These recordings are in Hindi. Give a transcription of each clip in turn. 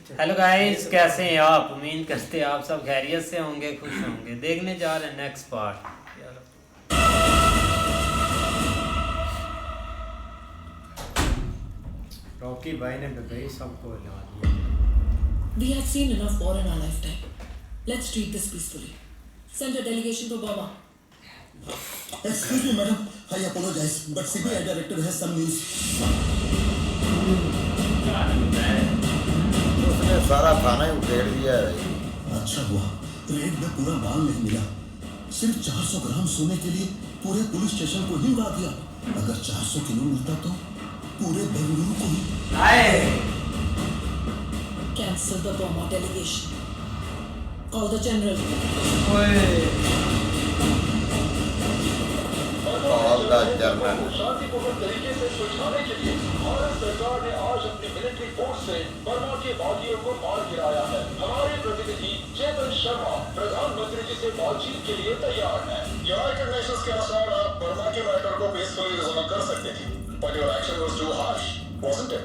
हेलो गाइस, कैसे हैं आप? उम्मीद करते हैं आप सब खैरियत से होंगे, खुश होंगे। देखने जा रहे हैं नेक्स्ट पार्ट। रॉकी भाई ने बताई सबको हिला दिया। We have seen enough war in our lifetime. Let's treat this peacefully. Send a delegation to Burma. Excuse me, madam. I apologize, but CBI director has some news. उसने सारा थाना ही उठेड़ दिया है। अच्छा हुआ रेड में पूरा माल नहीं मिला। सिर्फ 400 ग्राम सोने के लिए पूरे पुलिस स्टेशन को ही उड़ा दिया। अगर 400 किलो मिलता तो पूरे बेंगलुरु को ही। Cancel the Burma delegation. Call the general. Call the general. शांतिपूर्ण तरीके से सुलझाने के लिए भारत सरकार ने आज अपनी मिलिट्री फोर्स से बर्मा के बागियों को मार गिराया है। हमारे प्रतिनिधि चेतन शर्मा प्रधानमंत्री जी से बातचीत के लिए तैयार हैं। यूनाइटेड नेशंस के अनुसार आप बर्मा के मैटर को पीसफुली रिजॉल्व कर सकते थे, but your action was too harsh, wasn't it?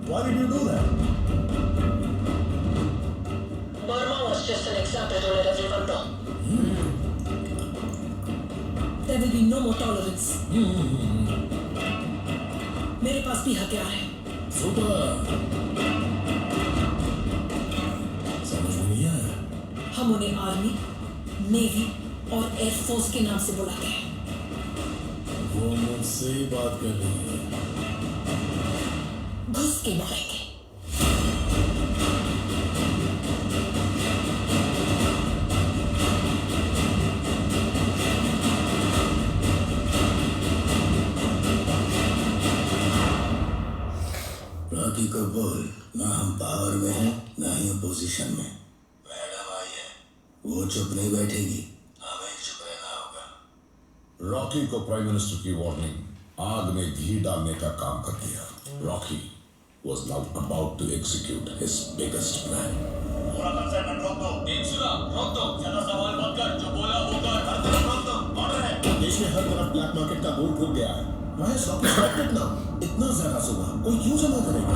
Why did you do that? Burma was just an example to let everyone know. There will be no more tolerance. मेरे पास भी हथियार है। समझ में नहीं आया। हम उन्हें आर्मी, नेवी और एयरफोर्स के नाम से बुलाते हैं। वो मुझसे ही बात कर रही है। घुस के मारेंगे। राखी को बोल, ना हम पावर में हैं, ना ही अपोजिशन में। मैडम आई है, वो चुप नहीं बैठेगी, हमें चुप रहना होगा। रॉकी को प्राइम मिनिस्टर की वार्निंग आग में घी डालने का काम कर दिया। Rocky was now about to execute his biggest plan. पूरा कंसाइनमेंट रोक दो। एक सुना, रोक दो। ज्यादा सवाल मत कर, जो बोला वो कर। हर तरफ रोक दो। ऑर्डर है। देश में हर तरफ ब्लैक मार्केट का बोर्ड फूट गया है। वह सब एक्सपेक्टेड ना, इतना ज्यादा सुबह कोई क्यों जमा करेगा?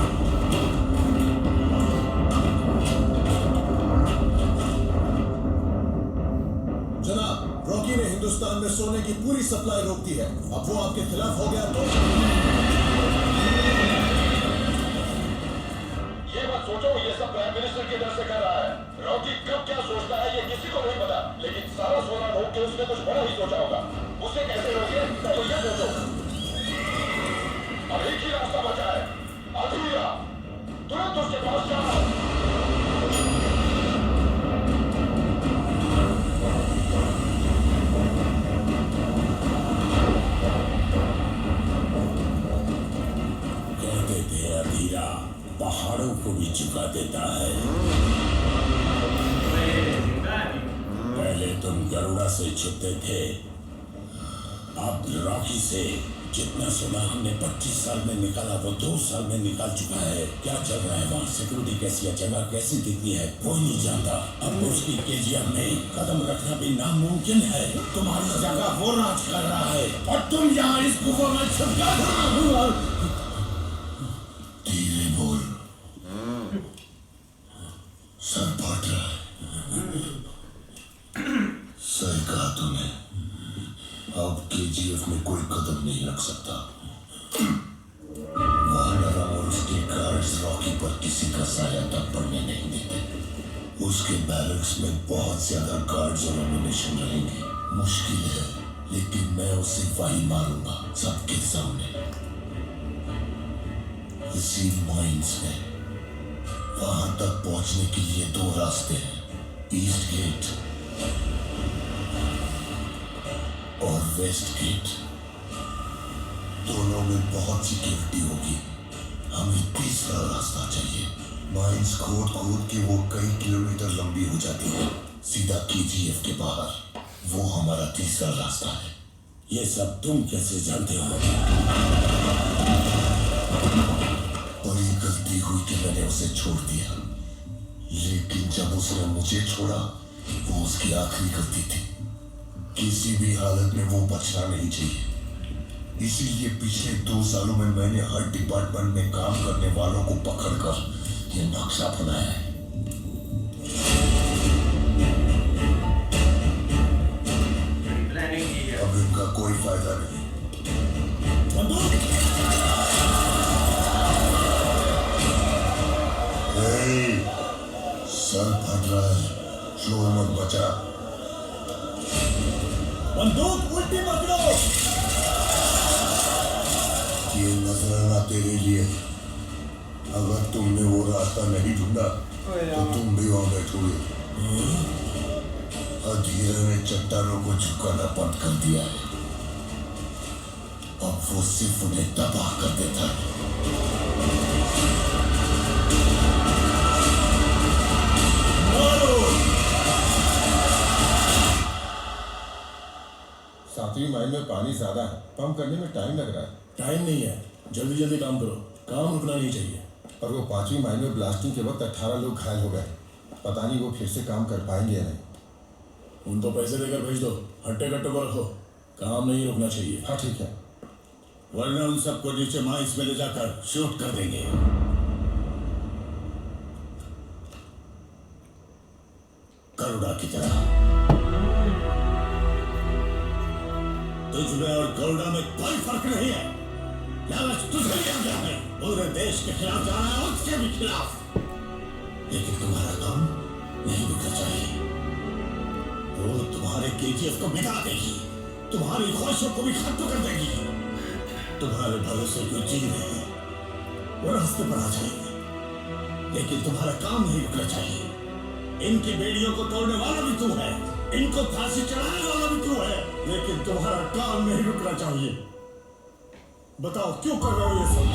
जनाब, रॉकी ने हिंदुस्तान में सोने की पूरी सप्लाई रोक दी है। अब वो आपके खिलाफ हो गया तो ये मत सोचो ये सब प्राइम मिनिस्टर के डर से कर रहा है। रॉकी कब क्या सोचता है ये किसी को नहीं पता, लेकिन सारा सोना रोक के उसने कुछ बड़ा ही सोचा होगा। उसे कैसे रोके तो ये सोचो। अब एक ही रास्ता बचा है, अधूरा। तुरंत उसके पास जाओ। कहते थे अधीरा पहाड़ों को भी झुका देता है। पहले तुम गरुड़ा से छुपते थे, अब रॉकी से। जितना सोना हमने 25 साल में निकाला वो 2 साल में निकाल चुका है। क्या चल रहा है वहाँ? सिक्योरिटी कैसी है? जगह कैसी दिखती है? कोई नहीं जानता। अब उसकी केजीएफ में कदम रखना भी नामुमकिन है। तुम्हारी जगह वो राज कर रहा है और तुम यहाँ इस गुफा में छुप गए। धीरे बोल, सर फट रहा है। सही कहा तूने, अब केजीएफ में कोई कदम नहीं रख सकता। वानरम और उसके गार्ड्स रॉकी पर किसी का साया तक पड़ने नहीं देते। उसके बैरक्स में बहुत ज्यादा गार्ड्स और एम्युनिशन रहेंगे। मुश्किल है, लेकिन मैं उसे वही मारूंगा सबके सामने, इसी माइंस में। वहां तक पहुंचने के लिए 2 रास्ते हैं, ईस्ट गेट और वेस्ट गेट। दोनों में बहुत सिक्योरिटी होगी। हमें तीसरा रास्ता चाहिए। माइंस खोद खोद के वो कई किलोमीटर लंबी हो जाती है, सीधा केजीएफ के बाहर। वो हमारा तीसरा रास्ता है। ये सब तुम कैसे जानते हो? बड़ी गलती हुई कि मैंने उसे छोड़ दिया, लेकिन जब उसने मुझे छोड़ा वो उसकी आखिरी गलती थी। किसी भी हालत में वो बचना नहीं चाहिए। इसीलिए पिछले 2 सालों में मैंने हर डिपार्टमेंट में काम करने वालों को पकड़कर ये नक्शा बनाया है। प्लानिंग की है। अब इनका कोई फायदा नहीं। सर फट रहा है, शोर मत बचा। बंदूक उल्टी पकड़ो। ये नजराना तेरे लिए। अगर तुमने वो रास्ता नहीं ढूंढा तो तुम भी वहां बैठोगे। अधीरे ने चट्टानों को झुकाना बंद कर दिया है। अब वो सिर्फ उन्हें तबाह कर देता है। सातवीं माइल में पानी ज्यादा है, पंप करने में टाइम लग रहा है। टाइम नहीं है, जल्दी जल्दी काम करो, काम रुकना नहीं चाहिए। पर वो 5वीं माइल में ब्लास्टिंग के वक्त 18 लोग घायल हो गए। पता नहीं वो फिर से काम कर पाएंगे या नहीं। उनको पैसे देकर भेज दो, हट्टे कट्टों को रखो, काम नहीं रुकना चाहिए। हाँ ठीक है। वरना उन सबको नीचे माइंस में ले जाकर शूट कर देंगे। गरुड़ा की तरह। तुझ में और गरुड़ा में कोई फर्क नहीं है। लालच तुझे लिया गया है, पूरे देश के खिलाफ जाना है, उसके भी खिलाफ। लेकिन तुम्हारा काम नहीं रुकना चाहिए। वो तुम्हारे केजीएफ को मिटा देगी, तुम्हारी ख्वाहिशों को भी खत्म कर देगी। तुम्हारे भरोसे जो जी रहे हैं वो रास्ते पर आ जाएंगे, लेकिन तुम्हारा काम नहीं रुकना चाहिए। इनकी बेड़ियों को तोड़ने वाला भी तू है, इनको फांसी चढ़ाने वाला भी तू है, लेकिन तुम्हारा काम नहीं रुकना चाहिए। बताओ क्यों कर रहे हो ये सब?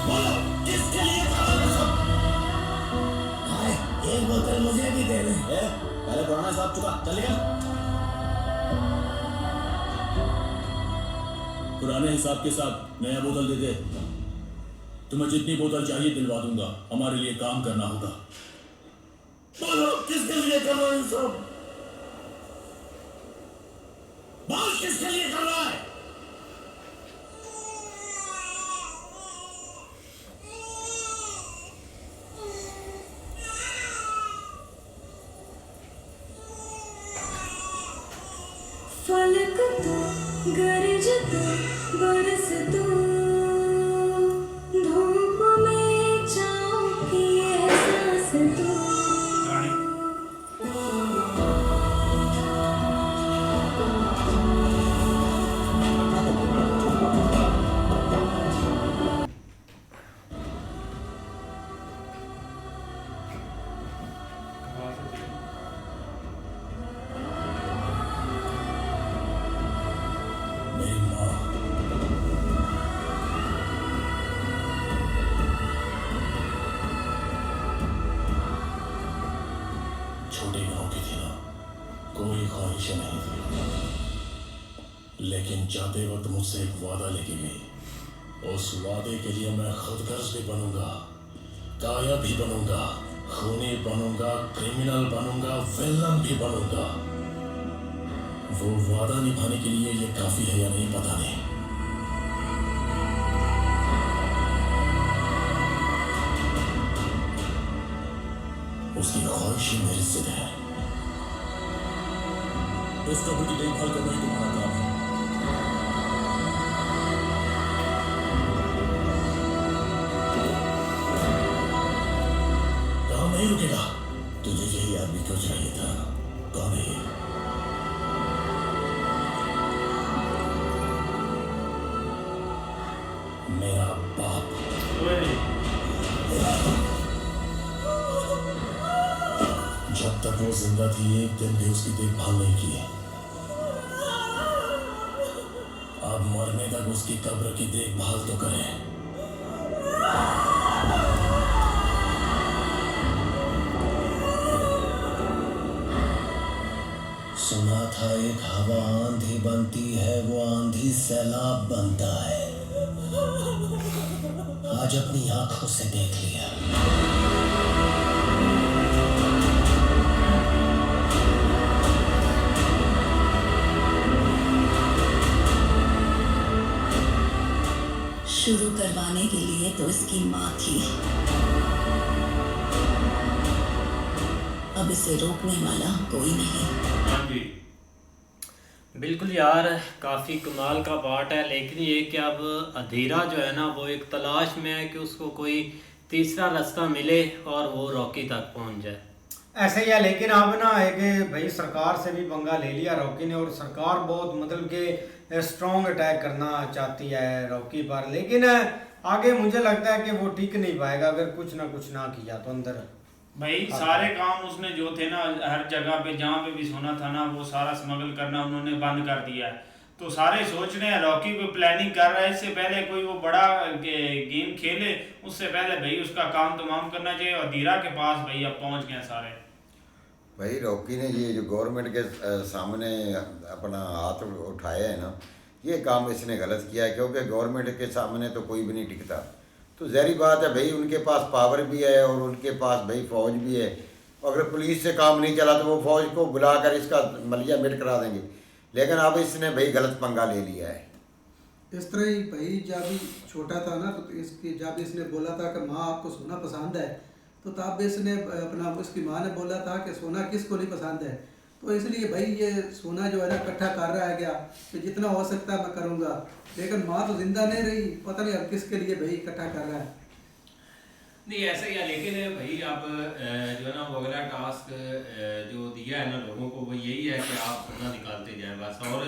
बोलो किसके लिए कर रहे हो सब? एक बोतल मुझे भी दे दे। पहले पुराना हिसाब चुका, चल निकल। पुराने हिसाब के साथ नया बोतल दे दे। तुम्हें जितनी बोतल चाहिए दिलवा दूंगा, हमारे लिए काम करना होगा। बोलो किसके लिए कर रहे हो ये सब? बोल किसके लिए कर रहा है? फलक तू गरज तू बरस तू धूप में छाँव की एहसास तू मेरी माँ छोटे गांव की थी ना, कोई ख्वाहिशें नहीं थी, लेकिन जाते वक्त मुझसे एक वादा लेके गई। उस वादे के लिए मैं खुदगर्ज भी बनूंगा, काया भी बनूंगा, खूनी बनूंगा, क्रिमिनल बनूंगा, विलन भी बनूंगा। वो वादा निभाने के लिए ये काफी है या नहीं पता नहीं। उसकी ख्वाहिश ही मेरी जिद है। इस कब्र की देखभाल करना ही तुम्हारा काम है। काम नहीं रुकेगा। तुझे यही आदमी क्यों चाहिए था? कौन है ये? मेरा बाप। जब तक वो जिंदा थी एक दिन भी उसकी देखभाल नहीं की। अब मरने तक उसकी कब्र की देखभाल तो करें। सुना था एक हवा आंधी बनती है, वो आंधी सैलाब बनता है। आज अपनी आंखों से देख लिया। शुरू करवाने के लिए तो इसकी माँ थी, अब इसे रोकने वाला कोई नहीं। हाँ जी, बिल्कुल यार, काफ़ी कमाल का पार्ट है। लेकिन ये कि अब अधीरा जो है ना वो एक तलाश में है कि उसको कोई तीसरा रास्ता मिले और वो रॉकी तक पहुंच जाए। ऐसे ही है, लेकिन अब ना है कि भाई सरकार से भी पंगा ले लिया रॉकी ने, और सरकार बहुत मतलब कि स्ट्रॉन्ग अटैक करना चाहती है रॉकी पर, लेकिन आगे मुझे लगता है कि वो टिक नहीं पाएगा अगर कुछ ना किया तो अंदर। भाई सारे काम उसने जो थे ना, हर जगह पे जहाँ पे भी सोना था ना, वो सारा स्मगल करना उन्होंने बंद कर दिया है। तो सारे सोच रहे हैं रॉकी को प्लानिंग कर रहा है, इससे पहले कोई वो बड़ा गेम खेले उससे पहले भाई उसका काम तमाम करना चाहिए। और धीरा के पास भाई अब पहुँच गए सारे। भाई रॉकी ने ये जो गवर्नमेंट के सामने अपना हाथ उठाया है ना, ये काम इसने गलत किया है, क्योंकि गवर्नमेंट के सामने तो कोई भी नहीं टिकता। तो ज़ाहिर बात है भाई उनके पास पावर भी है और उनके पास भाई फ़ौज भी है। अगर पुलिस से काम नहीं चला तो वो फ़ौज को बुलाकर इसका मलिया मिट करा देंगे, लेकिन अब इसने भाई गलत पंगा ले लिया है। इस तरह ही भाई जब भी छोटा था ना, तो इसकी जब इसने बोला था कि माँ आपको सोना पसंद है, तो तब इसने अपना उसकी माँ ने बोला था कि सोना किसको नहीं पसंद है। तो इसलिए भाई ये सोना जो है ना इकट्ठा कर रहा है क्या, कि जितना हो सकता है मैं करूँगा। लेकिन माँ तो जिंदा नहीं रही, पता नहीं अब किसके लिए भाई इकट्ठा कर रहा है। नहीं ऐसा ही है। लेकिन भाई अब जो है ना वो अगला टास्क जो दिया है ना लोगों को, वो यही है कि आप सोना निकालते जाएं बस। और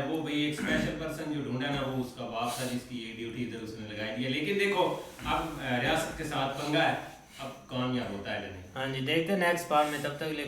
वो भाई एक स्पेशल पर्सन जो ढूंढा ना, वो उसका बाप था जिसकी ये ड्यूटी इधर उसने लगाई दी है। लेकिन देखो अब रियासत के साथ पंगा है, अब कामयाब होता है कि नहीं। हाँ जी, देखते हैं नेक्स्ट पार्ट में। तब तक के लिए